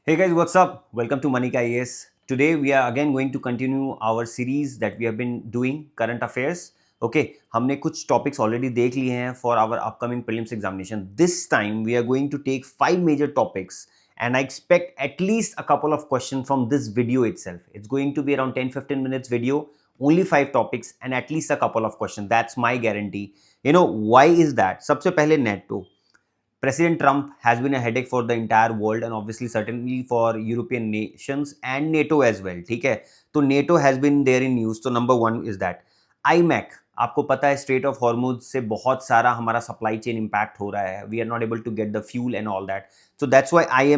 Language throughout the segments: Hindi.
Hey guys, what's up? Welcome to Manika IAS. Today we are again going to continue our series that we have been doing current affairs. Okay, हमने कुछ topics already देख लिए हैं for our upcoming prelims examination. This time we are going to take 5 major topics and I expect at least a couple of questions from this video itself. It's going to be around 10-15 minutes video, only 5 topics and at least a couple of questions. That's my guarantee. Why is that? सबसे पहले NATO. President Trump has been a headache for the entire world and obviously certainly for European nations and NATO as well. ठीक है, तो NATO has been there in news. तो number one is that IMEC. आपको पता है स्ट्रेट ऑफ हॉर्मुज से बहुत सारा हमारा सप्लाई चेन इम्पैक्ट हो रहा है. We are not able to get the fuel and all that. So that's why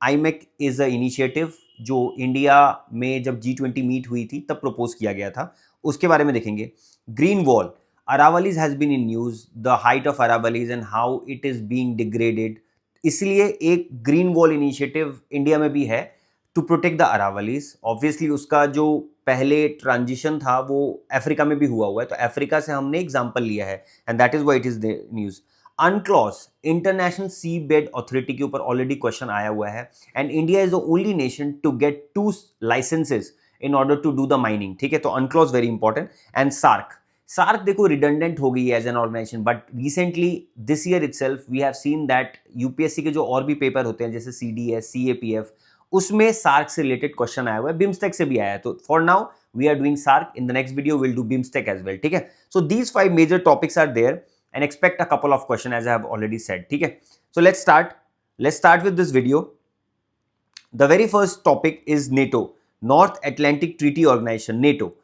IMEC is a initiative जो इंडिया में जब G20 मीट हुई थी तब प्रपोज किया गया था. उसके बारे में देखेंगे. Green wall. Aravallis has been in news, the height of Aravallis and how it is being degraded. इसलिए एक ग्रीन वॉल इनिशिएटिव इंडिया में भी है to protect the Aravallis. Obviously उसका जो पहले ट्रांजिशन था वो अफ्रीका में भी हुआ है, तो अफ्रीका से हमने एग्जांपल लिया है and that is why it is the news. UNCLOS international sea bed authority के ऊपर ऑलरेडी क्वेश्चन आया हुआ है and India is the only nation to get 2 licences in order to do the mining. ठीक है, तो UNCLOS very important. And SAARC देखो रिडंडेंट हो गई है as an organisation, but recently this year itself we have seen that UPSC के जो और भी पेपर होते हैं जैसे सीडीएस, सीएपीएफ, उसमें सार्क से रिलेटेड क्वेश्चन आया हुआ है. बिम्स्टेक से भी आया है. तो for now we are doing SAARC. In the next video will do BIMSTEC as well. ठीक है, so these 5 major topics are there and expect a couple of question as I have already said. ठीक है, so let's start with this video. The very first topic is NATO, north Atlantic treaty organisation. NATO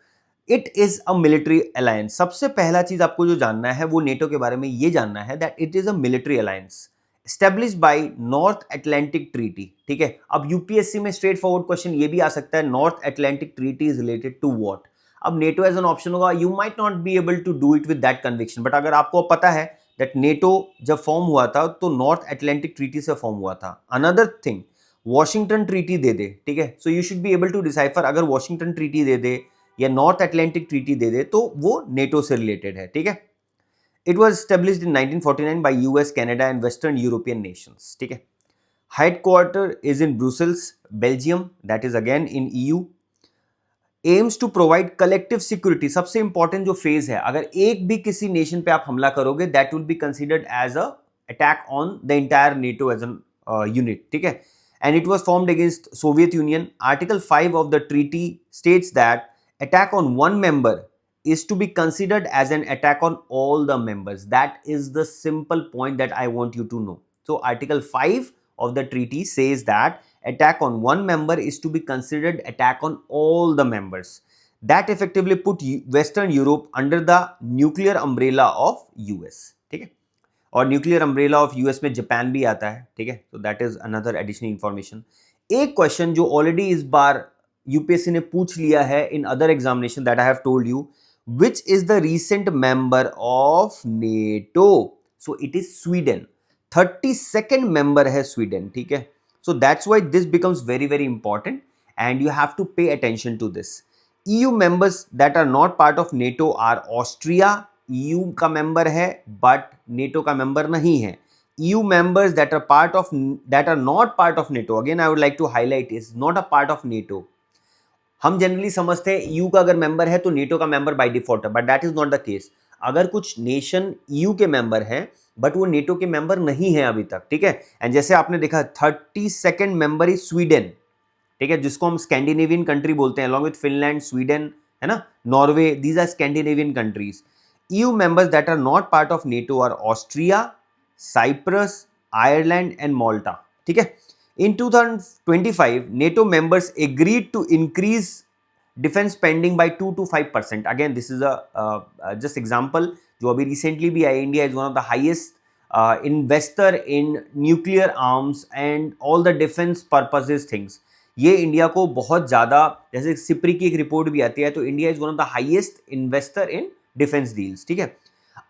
it is a military alliance. सबसे पहला चीज आपको जो जानना है वो नेटो के बारे में ये जानना है that it is a military alliance established by north Atlantic treaty. ठीक है, अब यूपीएससी में स्ट्रेट फॉरवर्ड क्वेश्चन ये भी आ सकता है, north Atlantic treaty is related to what. अब नेटो एज एन ऑप्शन होगा, you might not be able to do it with that conviction, but अगर आपको पता है दैट नेटो जब फॉर्म हुआ था तो नॉर्थ अटलांटिक ट्रीटी से फॉर्म हुआ था. अनदर थिंग, वॉशिंगटन ट्रीटी दे दे. ठीक है, so you should be able to decipher अगर वॉशिंगटन ट्रीटी दे दे या नॉर्थ अटलांटिक ट्रीटी दे दे तो वो नेटो से रिलेटेड है. ठीक है, it was established in 1949 by US, Canada and western European nations. ठीक है, headquarter is in Brussels, Belgium, that is again in EU. Aims to provide collective security. सबसे इंपॉर्टेंट जो फेज है, अगर एक भी किसी नेशन पे आप हमला करोगे that will be considered as a attack on the entire NATO as an unit. ठीक है, and it was formed against Soviet Union. Article 5 of the treaty states that attack on one member is to be considered as an attack on all the members. That is the simple point that I want you to know. So Article 5 of the treaty says that attack on one member is to be considered attack on all the members. That effectively put Western Europe under the nuclear umbrella of US. ठीक है, और न्यूक्लियर अम्ब्रेला ऑफ यूएस में जापान भी आता है. ठीक है, तो that is another additional information. एक क्वेश्चन जो ऑलरेडी इस बार यूपीएससी ने पूछ लिया है in other examination that I have told you, which is the recent member of NATO. So it is Sweden. 32nd member है स्वीडन. ठीक है, so that's why this becomes very very important and you have to pay attention to this. EU members that are not part of NATO are Austria. EU का मेंबर है बट NATO का मेंबर नहीं है. EU members that are not part of NATO, again I would like to highlight, is not a part of NATO. हम जनरली समझते हैं EU का अगर मेंबर है तो NATO का मेंबर बाय डिफॉल्ट है, but that is not the case. अगर कुछ नेशन EU के मेंबर हैं बट वो NATO के मेंबर नहीं है अभी तक. ठीक है, एंड जैसे आपने देखा 32nd मेंबर इज स्वीडन. ठीक है, जिसको हम स्कैंडिनेवियन कंट्री बोलते हैं अलॉन्ग विद फिनलैंड, स्वीडन, है ना, Norway. These are Scandinavian countries. EU members that are not part of NATO are Austria, Cyprus, Ireland and Malta. ठीक है, in 2025 NATO members agreed to increase defense spending by 2 to 5%. Again this is a just example जो अभी recently भी आई. India is one of the highest investor in nuclear arms and all the defense purposes things. ये इंडिया को बहुत ज़्यादा, जैसे सिप्री की एक रिपोर्ट भी आती है, तो India is one of the highest investor in defence deals. ठीक है,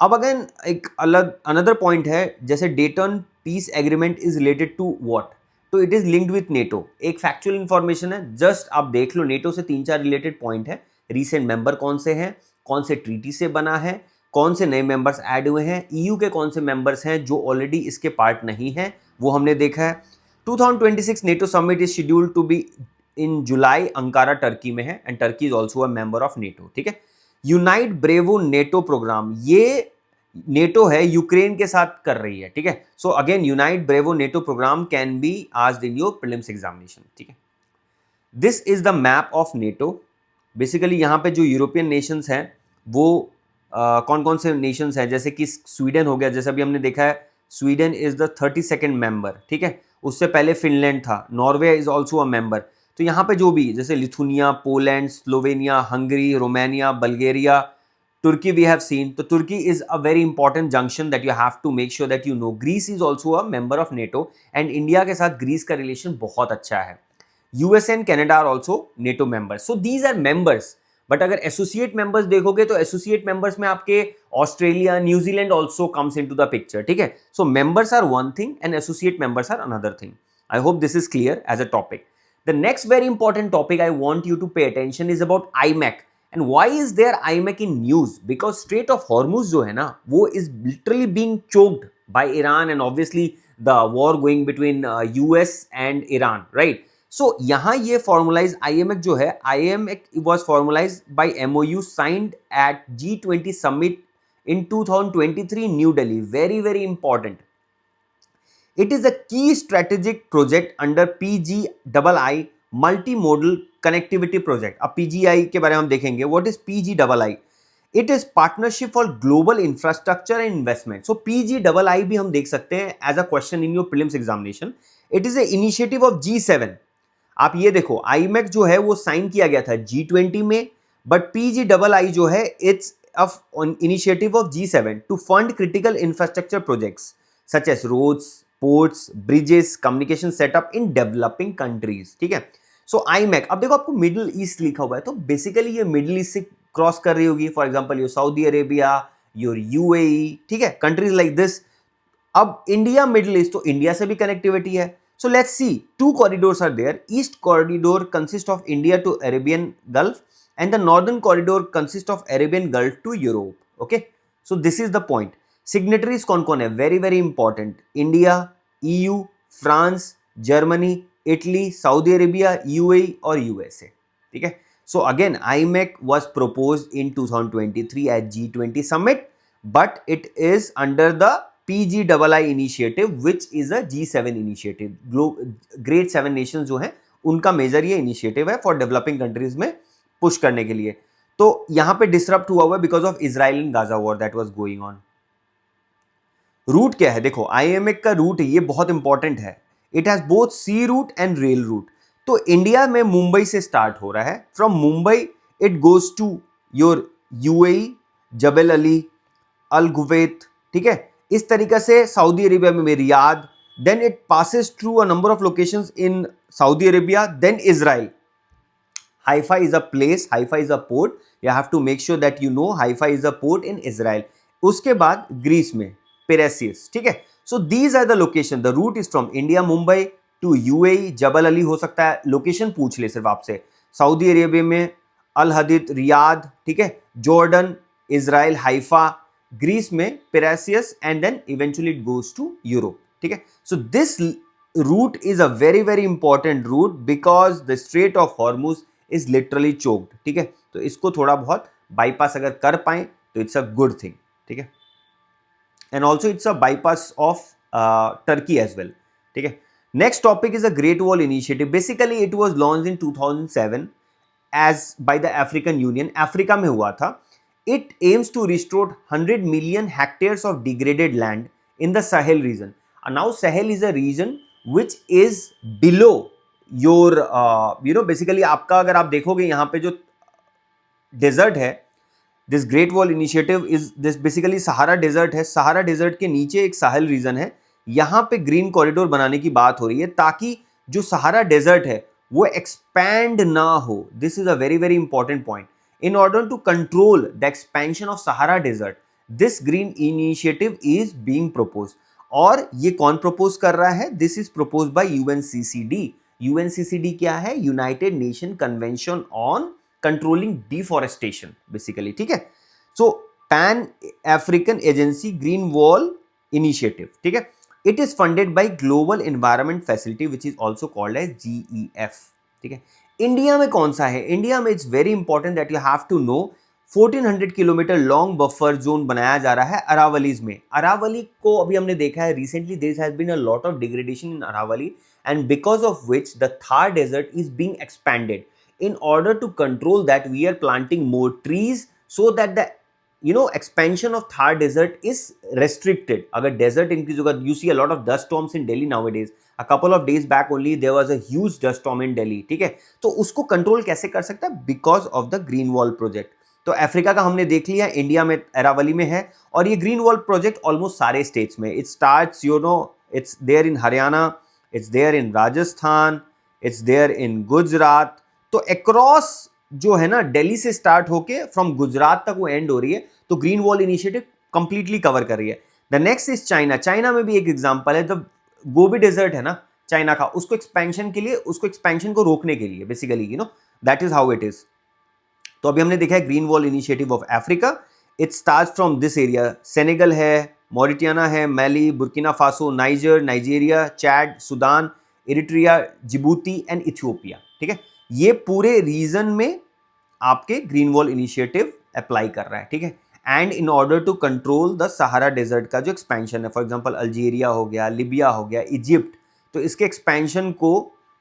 अब अगेन एक अलग अनदर पॉइंट है, जैसे Dayton peace agreement is related to what, तो it is linked with NATO. एक फैक्चुअल इंफॉर्मेशन है, जस्ट आप देख लो. नेटो से 3-4 रिलेटेड पॉइंट है. रीसेंट मेंबर कौन से हैं, कौन से ट्रीटी से बना है, कौन से नए मेंबर्स ऐड हुए हैं, EU के कौन से मेंबर्स हैं जो ऑलरेडी इसके पार्ट नहीं हैं, वो हमने देखा है. 2026 NATO summit is scheduled to be in July, Ankara Turkey में है, and Turkey is also a member of NATO. ठीक है. यूनाइट ब्रेवो नेटो प्रोग्राम, ये नेटो है, यूक्रेन के साथ कर रही है. ठीक है. So again unite bravo NATO programme can be asked in your prelims examination. ठीक है. This is the map of NATO. Basically यहाँ पे जो यूरोपियन नेशंस हैं वो कौन कौन से नेशंस हैं, जैसे कि स्वीडन हो गया, जैसे अभी हमने देखा है Sweden is the 32nd member. ठीक है. उससे पहले फिनलैंड था, Norway is also a member. तो यहाँ पे जो भी जैसे Lithuania, Poland, Slovenia, Hungary, Romania, Bulgaria, Turkey we have seen. तो Turkey is a very important junction that you have to make sure that you know. Greece is also a member of NATO and India के साथ ग्रीस का रिलेशन बहुत अच्छा है. USA and Canada are also NATO members. So these are members. But अगर एसोसिएट मेंबर्स देखोगे तो एसोसिएट मेंबर्स में आपके Australia, New Zealand also comes into the picture. ठीक है. So members are one thing and associate members are another thing. I hope this is clear as a topic. The next very important topic I want you to pay attention is about IMEC. And why is there IMEC in news? Because Strait of Hormuz जो है ना, वो is literally being choked by Iran and obviously the war going between US and Iran, right? So यहाँ ये formalize IMEC जो है, IMEC was formalized by MOU signed at G20 summit in 2023 New Delhi. Very, very important. It is a key strategic project under PGII Multimodal Connectivity Project. अब PGI के बारे में हम देखेंगे. What is PGII? It is Partnership for Global Infrastructure and Investment. So PGII भी हम देख सकते हैं as a question in your prelims examination. It is a initiative of G7. आप ये देखो, IMEC जो है वो साइन किया गया था G20 में, बट PGII जो है it's an initiative of G7 to fund critical infrastructure projects such as roads, ports, bridges, communication setup in developing countries. ठीक है. सो आईमैक, अब देखो आपको मिडिल ईस्ट लिखा हुआ है, तो बेसिकली ये मिडिल ईस्ट से क्रॉस कर रही होगी. For example your Saudi Arabia, your UAE. ठीक है. Countries like this. अब इंडिया मिडिल ईस्ट, तो इंडिया से भी कनेक्टिविटी है. So let's see, 2 corridors are there. East corridor consist of India to Arabian gulf and the northern corridor consist of Arabian gulf to Europe. Okay. So this is the point. Signatories कौन कौन है? Very very important. India, EU, France, Germany, Italy, Saudi Arabia, UAE और यूएसए. ठीक है. So again IMEC was proposed in 2023 at G20 summit, but it is under the PGII initiative, which is a G7 initiative. Great 7 nations जो हैं उनका मेजर ये इनिशिएटिव है फॉर डेवलपिंग कंट्रीज में पुश करने के लिए. तो यहां पे डिसरप्ट हुआ हुआ because of Israel and Gaza war that was going on. Route क्या है? देखो IMEC का रूट ये बहुत इंपॉर्टेंट है. It has both sea route and rail route. तो इंडिया में मुंबई से स्टार्ट हो रहा है. From Mumbai it goes to your UAE, Jebel Ali, Al Ghuwaifat. ठीक है. इस तरीके से सऊदी अरेबिया में Riyadh. Then it passes through a number of locations in Saudi Arabia. Then Israel. Haifa is a place, Haifa is a port. You have to make sure that you know Haifa is a port in Israel. उसके बाद ग्रीस में पेरेसियस. ठीक है. So these are the location. The route is from India Mumbai to UAE, Jebel Ali हो सकता है. लोकेशन पूछ ले सिर्फ आपसे. सऊदी अरेबिया में अल हदीद, रियाद. ठीक है. Jordan, Israel, Haifa. ग्रीस में Piraeus and then eventually it goes to Europe. ठीक है. So this route is a very very important route because the strait of Hormuz is literally choked. ठीक है. तो इसको थोड़ा बहुत बाईपास अगर कर पाए तो इट्स अ गुड थिंग. ठीक है. And also it's a bypass of Turkey as well. ठीक है. Next topic is a great wall initiative. Basically it was launched in 2007 as by the African Union. Africa में हुआ था. It aims to restore 100 million hectares of degraded land in the Sahel region. Now Sahel is a region which is below your basically आपका अगर आप देखोगे यहाँ पे जो डेजर्ट है, this great wall initiative is this basically Sahara desert है. सहारा डेजर्ट के नीचे एक साहिल रीजन है. यहाँ पे ग्रीन कॉरिडोर बनाने की बात हो रही है ताकि जो सहारा डेजर्ट है वो एक्सपैंड ना हो. This is a very very important point. In order to control the expansion of Sahara desert, this green initiative is being proposed. और ये कौन प्रपोज कर रहा है? This is proposed by UNCCD. UNCCD क्या है? United Nation Convention on controlling deforestation basically. ठीक है. So pan African agency green wall initiative. ठीक है. It is funded by global environment facility which is also called as GEF। ठीक है, इंडिया में कौन सा है? इंडिया में it's very important that you have to know 1400 kilometre long buffer zone बनाया जा रहा है अरावलीज में। अरावली को अभी हमने देखा है recently there has been a lot of degradation in Aravalli and because of which the Thar desert is being expanded. In order to control that, we are planting more trees so that the expansion of Thar desert is restricted. अगर desert increase होगा, you see a lot of dust storms in Delhi nowadays. A couple of days back only there was a huge dust storm in Delhi. ठीक है, तो उसको कंट्रोल कैसे कर सकता है? Because of the green wall project. तो अफ्रीका का हमने देख लिया, इंडिया में अरावली में है, और ये ग्रीन वॉल प्रोजेक्ट ऑलमोस्ट सारे स्टेट्स में, it starts it's there in Haryana, it's there in Rajasthan, it's there in Gujarat. तो अक्रॉस जो है ना, दिल्ली से स्टार्ट होके फ्रॉम गुजरात तक वो एंड हो रही है। तो green wall initiative completely cover कर रही है। The next is China. China में भी एक एग्जांपल है, द गोबी डेजर्ट है ना चाइना का, उसको एक्सपेंशन के लिए, उसको एक्सपेंशन को रोकने के लिए basically that is how it is. तो अभी हमने देखा है green wall initiative of Africa, it starts from this area, Senegal है, मॉरिटाना है, मैली, Burkina Faso, niger, Nigeria, Chad, Sudan, Eritrea, Djibouti and Ethiopia. ठीक है, ये पूरे रीजन में आपके ग्रीन वॉल इनिशिएटिव अप्लाई कर रहा है। ठीक है, and in order to control the Sahara desert का जो एक्सपेंशन है, फॉर एग्जांपल अल्जीरिया हो गया, लिबिया हो गया, इजिप्ट, तो इसके एक्सपेंशन को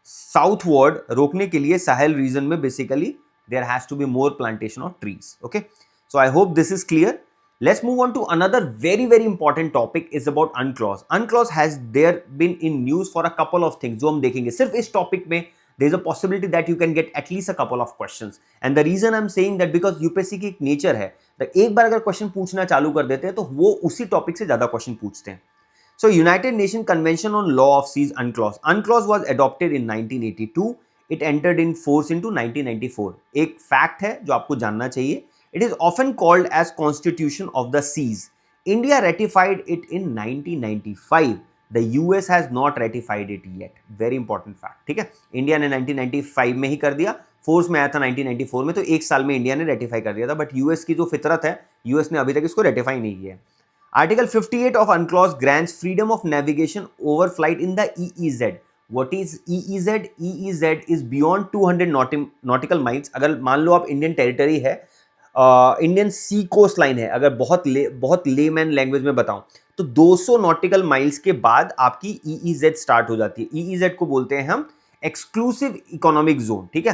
साउथवर्ड रोकने के लिए साहेल रीजन में basically there has to be more plantation of trees. Okay, so I hope this is clear. Let's move on to another very important topic is about UNCLOS. UNCLOS has there been in news for a couple of things जो हम देखेंगे। सिर्फ इस टॉपिक में there is a possibility that you can get at least a couple of questions. And the reason I'm saying that because UPSC की एक नेचर है, तो एक बार अगर क्वेश्चन पूछना चालू कर देते हैं तो वो उसी टॉपिक से ज्यादा क्वेश्चन पूछते हैं। So United Nations Convention on Law of Seas UNCLOS. UNCLOS was adopted in 1982. It entered in force into 1994. एक फैक्ट है जो आपको जानना चाहिए। It is often called as Constitution of the Seas. India ratified it in 1995. The US has not ratified it yet. Very important fact. ठीक है, इंडिया ने 1995 में ही कर दिया, फोर्स में आया था 1994 में, तो एक साल में इंडिया ने रेटिफाई कर दिया था। बट यूएस की जो फितरत है, यूएस ने अभी तक इसको रेटिफाई नहीं किया है। Article 58 of UNCLOS grants freedom of navigation over flight in the EEZ. What is EEZ? EEZ is beyond 200 nautical miles. अगर मान लो आप इंडियन टेरिटरी है, इंडियन सी कोस्ट लाइन है, अगर बहुत लेमैन लैंग्वेज में बताऊं तो 200 नॉटिकल माइल्स के बाद आपकी EEZ स्टार्ट हो जाती है। EEZ को बोलते हैं हम एक्सक्लूसिव इकोनॉमिक जोन। ठीक है,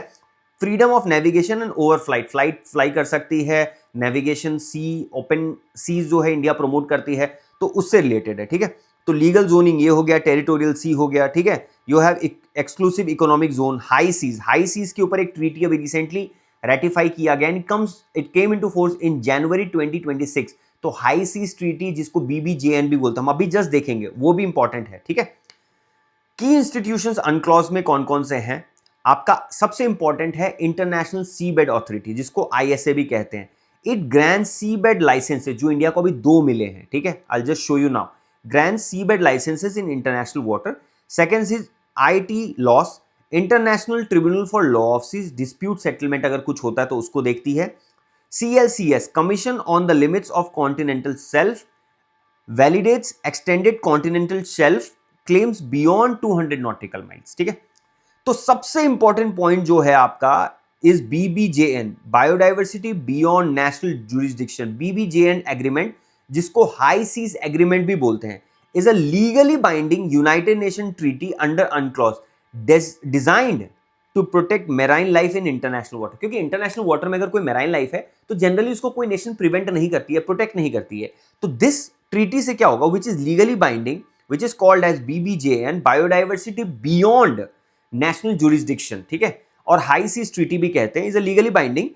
freedom of navigation and over flight fly कर सकती है, नेविगेशन सी, ओपन सीज जो है इंडिया प्रमोट करती है, तो उससे रिलेटेड है। ठीक है, तो लीगल जोनिंग ये हो गया, टेरिटोरियल सी हो गया। ठीक है, you have exclusive economic zone, high seas के ऊपर एक ट्रीटी अभी रिसेंटली रेटिफाई किया गया, it came into force in January 2026। तो हाई सीज ट्रीटी जिसको BBJN भी बोलते हैं, हम अभी जस्ट देखेंगे, वो भी इंपॉर्टेंट है। ठीक है, की इंस्टीट्यूशंस UNCLOS में कौन कौन से हैं? आपका सबसे इंपॉर्टेंट है इंटरनेशनल सी बेड ऑथोरिटी, जिसको ISA भी कहते हैं। It grants sea bed licences, जो इंडिया को अभी 2 मिले हैं। ठीक है, I just show you now, grants sea bed licences in international water. Second is ITLOS, international tribunal for law of seas, dispute settlement अगर कुछ होता है तो उसको देखती है। CLCS, commission on the limits of continental shelf, validates extended continental shelf claims beyond 200 nautical miles. ठीक है, तो सबसे इंपॉर्टेंट पॉइंट जो है आपका is BBJN, biodiversity beyond national jurisdiction. BBJN agreement, जिसको हाई सीज एग्रीमेंट भी बोलते हैं, is a legally binding United Nation treaty under UNCLOS designed to protect marine life in international water. क्योंकि इंटरनेशनल वाटर में अगर कोई मेराइन लाइफ है तो जनरली उसको कोई नेशन प्रिवेंट नहीं करती है, प्रोटेक्ट नहीं करती है। तो दिस ट्रीटी से क्या होगा, which is legally binding, which is called as BBJN, biodiversity beyond national jurisdiction. ठीक है, और हाई सीज ट्रीटी भी कहते हैं, is a legally binding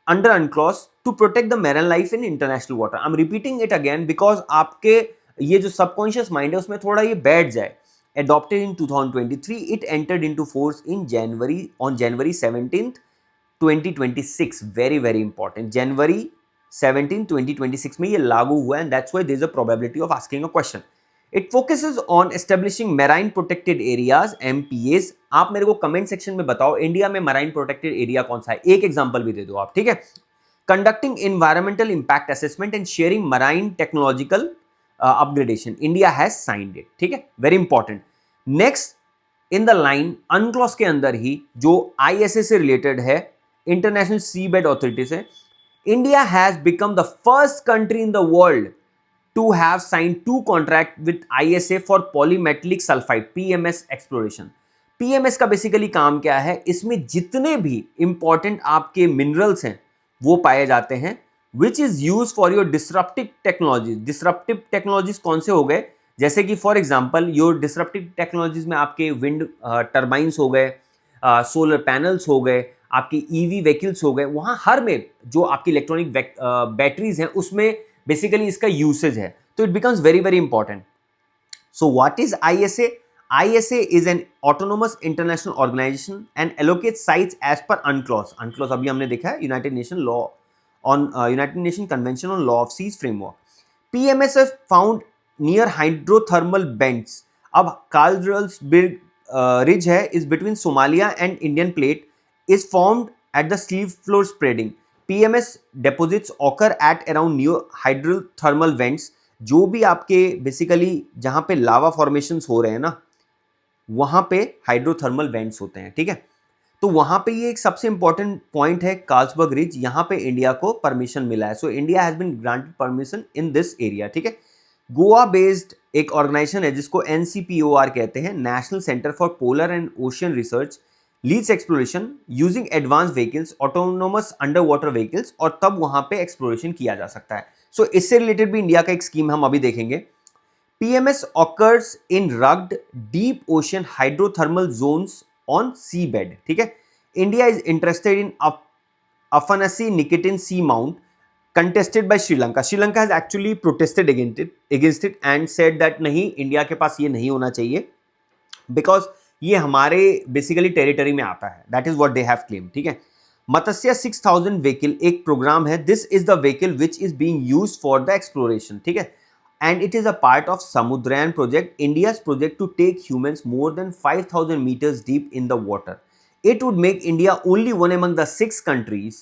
under UNCLOS to protect the marine life in international water. I am repeating it again because आपके ये जो सबकॉन्शियस माइंड है उसमें थोड़ा ये बैठ जाए। Adopted in 2023, it entered into force in January 17th, 2026. Very important. January 17, 2026 में ये लागू हुआ, and that's why there is a probability of asking a question. It focuses on establishing marine protected areas, MPAs. आप मेरे को कमेंट सेक्शन में बताओ इंडिया में marine protected area कौन सा है, एक एग्जांपल भी दे दो आप। ठीक है, conducting environmental impact assessment and sharing marine technological upgradation, India has signed it, ठीक है, very important. Next in the line UNCLOS के अंदर ही जो आईएसए से रिलेटेड है, इंटरनेशनल सी बेड ऑथोरिटी से, India has become the first country in the world to have sign 2 contract with ISA for polymetallic sulphide PMS exploration. PMS का बेसिकली काम क्या है, इसमें जितने भी इंपॉर्टेंट आपके मिनरल्स हैं वो पाए जाते हैं, which is use for your disruptive technologies. Disruptive technologies कौन से हो गए, जैसे कि for example your disruptive technologies में आपके विंड टर्बाइंस हो गए, सोलर पैनल्स हो गए, आपकी ईवी व्हीकल्स हो गए, वहां हर में जो आपकी इलेक्ट्रॉनिक बैटरीज हैं उसमें बेसिकली इसका यूसेज है, तो it becomes very very important. So what is ISA? ISA is an autonomous international organization and allocates sites as per UNCLOS. UNCLOS अभी हमने देखा है, United Nations Law on United Nations Convention on Law of Seas framework. PMS is found near hydrothermal vents. अब Karlsruhe ridge है is between Somalia and Indian plate is formed at the sea floor spreading. PMS deposits occur at around near hydrothermal vents. जो भी आपके बेसिकली जहां पे लावा फॉर्मेशंस हो रहे हैं ना, वहां पे हाइड्रोथर्मल वेंट्स होते हैं, ठीक है। तो वहां पे ये एक सबसे इंपॉर्टेंट पॉइंट है, कार्लसबर्ग रिज, यहां पे इंडिया को परमिशन मिला है। So India has been granted permission in this area, ठीक है। गोवा बेस्ड एक ऑर्गेनाइजेशन है जिसको NCPOR कहते हैं, national centre for polar and ocean research, leads exploration using advance vehicles, autonomous underwater vehicles, और तब वहां पे एक्सप्लोरेशन किया जा सकता है। सो इससे रिलेटेड भी इंडिया का एक स्कीम हम अभी देखेंगे। PMS occurs in rugged deep ocean hydrothermal zones on seabed, ठीक है। India is interested in Afanasi Nikitin Sea Mount contested by Sri Lanka. Sri Lanka has actually protested against it and said that नहीं, इंडिया के पास ये नहीं होना चाहिए because ये हमारे बेसिकली टेरिटरी में आता है, that is what they have claimed, ठीक है। मत्स्य 6000 व्हीकल एक प्रोग्राम है, this is the vehicle which is being used for the exploration, ठीक है। And it is a part of Samudrayan project, India's project to take humans more than 5,000 meters deep in the water. It would make India only one among the 6 countries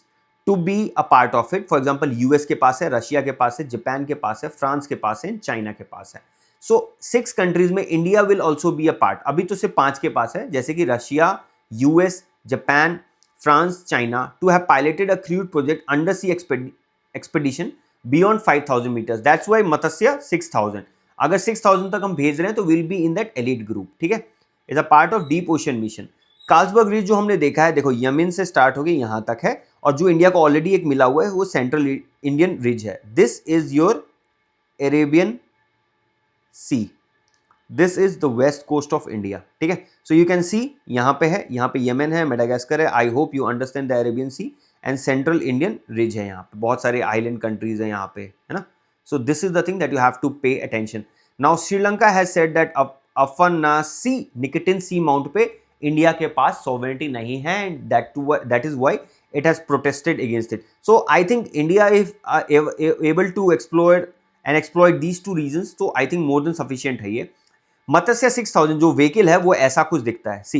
to be a part of it. For example, US के पास है, रशिया के पास है, जापान के पास है, फ्रांस के पास है, चाइना के पास है। So 6 countries में India will also be a part. अभी तो सिर्फ 5 के पास है, जैसे कि Russia, US, Japan, France, China, to have piloted a crewed project undersea expedition beyond 5,000 meters. That's why Matsya 6,000. अगर 6,000 तक हम भेज रहे हैं तो will be in that elite group, ठीक है। Is a part of deep ocean mission. Carlsberg ridge जो हमने देखा है, देखो यमन से स्टार्ट हो गई यहां तक है, और जो इंडिया को ऑलरेडी एक मिला हुआ है वो सेंट्रल इंडियन रिज है। This is your Arabian sea, this is the west coast of India, ठीक है। सो यू कैन सी यहाँ पे है, यहाँ पे यमन है, मेडागास्कर है। I hope you understand the Arabian sea and central Indian ridge है, यहाँ पे बहुत सारे आइलैंड कंट्रीज हैं यहाँ पे, है ना। So this is the thing that you have to pay attention. Now Sri Lanka has said that Afanasy Nikitin seamount पे इंडिया के पास सॉवरेनिटी नहीं है, and that is why it has protested against it. So I think India if able to explore and exploit these 2 reasons, तो I think more than sufficient है ये। मत्स्य 6000 जो व्हीकल है वो ऐसा कुछ दिखता है, see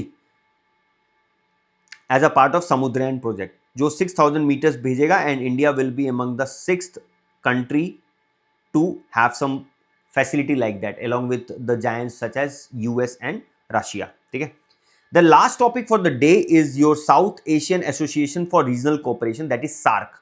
as a part of Samudrayaan project, जो 6000 मीटर्स भेजेगा, and India will be among the 6th country to have some facility like that along with the giants such as US and Russia, ठीक है। The last topic for the day is your South Asian Association for Regional Cooperation, that is SAARC.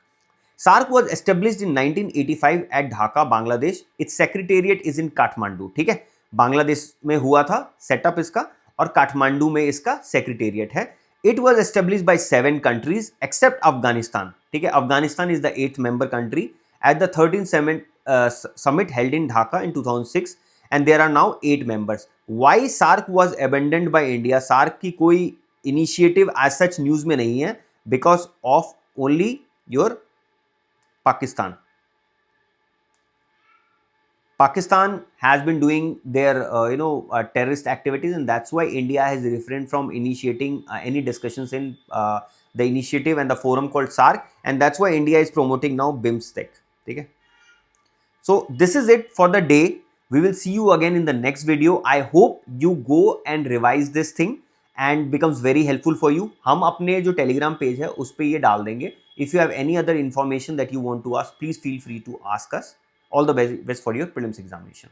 SAARC was established in 1985 at Dhaka, Bangladesh. Its secretariat is in Kathmandu, ठीक है। बांग्लादेश में हुआ था सेटअप इसका, और काठमांडू में इसका सेक्रेटेरिएट है। It was established by 7 countries except Afghanistan, ठीक है। Afghanistan is the 8th member country at the 13th summit held in Dhaka in 2006, and there are now 8 members. Why SAARC was abandoned by India? SAARC की कोई initiative as such news में नहीं है, because of only your Pakistan. Pakistan has been doing their terrorist activities, and that's why India has refrained from initiating any discussions in the initiative and the forum called SAARC, and that's why India is promoting now BIMSTEC, okay? So this is it for the day. We will see you again in the next video. I hope you go and revise this thing and becomes very helpful for you. हम अपने जो Telegram page है उस पे ये डाल देंगे. If you have any other information that you want to ask, please feel free to ask us. All the best for your prelims examination.